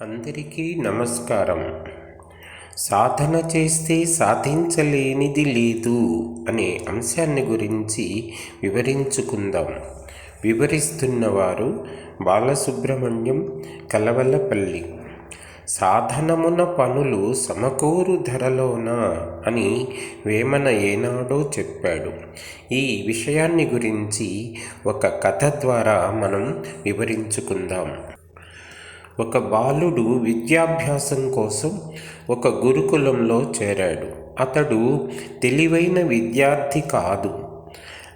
అందరికీ నమస్కారం. సాధన చేస్తే సాధించలేనిది లేదు అనే అంశాన్ని గురించి వివరించుకుందాం. వివరిస్తున్నవారు బాలసుబ్రహ్మణ్యం, కలవలపల్లి. సాధనమున పనులు సమకూరు ధరలోన అని వేమన ఏనాడో చెప్పాడు. ఈ విషయాన్ని గురించి ఒక కథ ద్వారా మనం వివరించుకుందాం. ఒక బాలుడు విద్యాభ్యాసం కోసం ఒక గురుకులంలో చేరాడు. అతడు తెలివైన విద్యార్థి కాదు.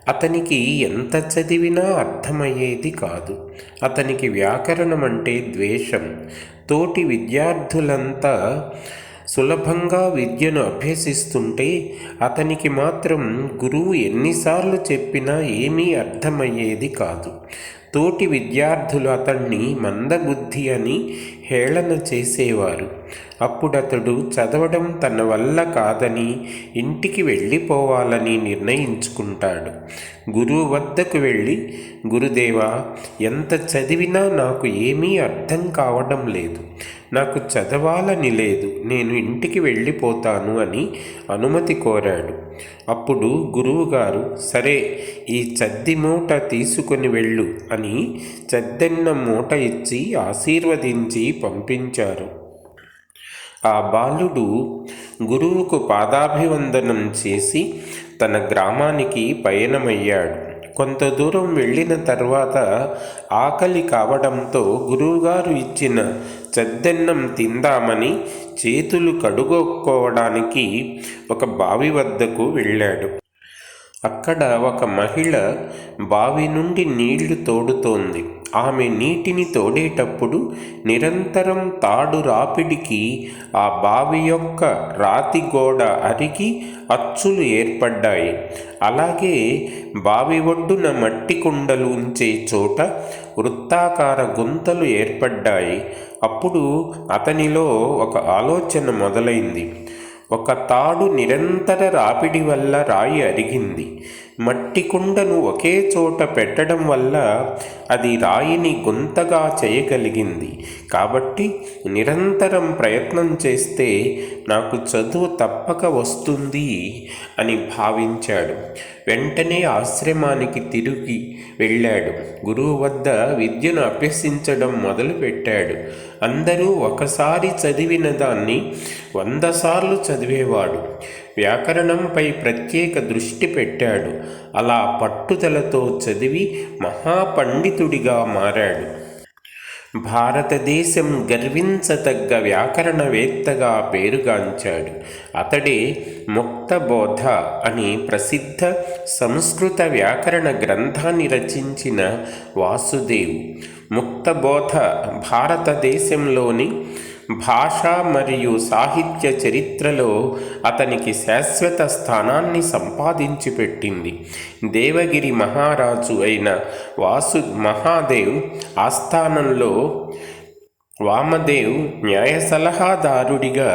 అతనికి ఎంత చదివినా అర్థమయ్యేది కాదు. అతనికి వ్యాకరణం అంటే ద్వేషం. తోటి విద్యార్థులంతా సులభంగా విద్యను అభ్యసిస్తుంటే అతనికి మాత్రం గురువు ఎన్నిసార్లు చెప్పినా ఏమీ అర్థమయ్యేది కాదు. తోటి విద్యార్థులు అతన్ని మందబుద్ధి అని హేళన చేసేవారు. అప్పుడతడు చదవడం తన వల్ల కాదని ఇంటికి వెళ్ళిపోవాలని నిర్ణయించుకుంటాడు. గురువు వద్దకు వెళ్ళి, గురుదేవా, ఎంత చదివినా నాకు ఏమీ అర్థం కావడం లేదు. నాకు చదవాలని లేదు. నేను ఇంటికి వెళ్ళిపోతాను అని అనుమతి కోరాడు. అప్పుడు గురువుగారు, సరే, ఈ చద్ది మూట తీసుకొని వెళ్ళు అని చద్దెన్న మూట ఇచ్చి ఆశీర్వదించి పంపించారు. ఆ బాలుడు గురువుకు పాదాభివందనం చేసి తన గ్రామానికి పయనమయ్యాడు. కొంత దూరం వెళ్ళిన తర్వాత ఆకలి కావడంతో గురువుగారు ఇచ్చిన చద్దెన్నం తిందామని చేతులు కడుక్కోవడానికి ఒక బావి వద్దకు వెళ్ళాడు. అక్కడ ఒక మహిళ బావి నుండి నీళ్లు తోడుతోంది. ఆమె నీటిని తోడేటప్పుడు నిరంతరం తాడు రాపిడికి ఆ బావి యొక్క రాతి గోడ అరిగి అచ్చులు ఏర్పడ్డాయి. అలాగే బావి ఒడ్డున మట్టి కుండలు ఉంచే చోట వృత్తాకార గుంతలు ఏర్పడ్డాయి. అప్పుడు అతనిలో ఒక ఆలోచన మొదలైంది. ఒక తాడు నిరంతర రాపిడి వల్ల రాయి అరిగింది. మట్టి కుండను ఒకే చోట పెట్టడం వల్ల అది రాయిని గుంతగా చేయగలిగింది. కాబట్టి నిరంతరం ప్రయత్నం చేస్తే నాకు చదువు తప్పక వస్తుంది అని భావించాడు. వెంటనే ఆశ్రమానికి తిరిగి వెళ్ళాడు. గురువు వద్ద విద్యను అభ్యసించడం మొదలుపెట్టాడు. అందరూ ఒకసారి చదివిన దాన్ని 100 సార్లు చదివేవాడు. వ్యాకరణంపై ప్రత్యేక దృష్టి పెట్టాడు. అలా పట్టుదలతో చదివి మహాపండితుడిగా మారాడు. భారతదేశం గర్వించతగ్గ వ్యాకరణవేత్తగా పేరుగాంచాడు. అతడే ముక్తబోధ అని ప్రసిద్ధ సంస్కృత వ్యాకరణ గ్రంథాన్ని రచించిన వాసుదేవ్. ముక్తబోధ భారతదేశంలోని భాష మరియు సాహిత్య చరిత్రలో అతనికి శాశ్వత స్థానాన్ని సంపాదించి పెట్టింది. దేవగిరి మహారాజు అయిన మహాదేవ్ ఆస్థానంలో వామదేవ్ న్యాయ సలహాదారుడిగా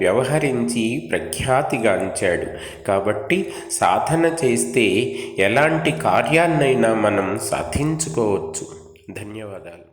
వ్యవహరించి ప్రఖ్యాతిగాంచాడు. కాబట్టి సాధన చేస్తే ఎలాంటి కార్యాన్నైనా మనం సాధించుకోవచ్చు. ధన్యవాదాలు.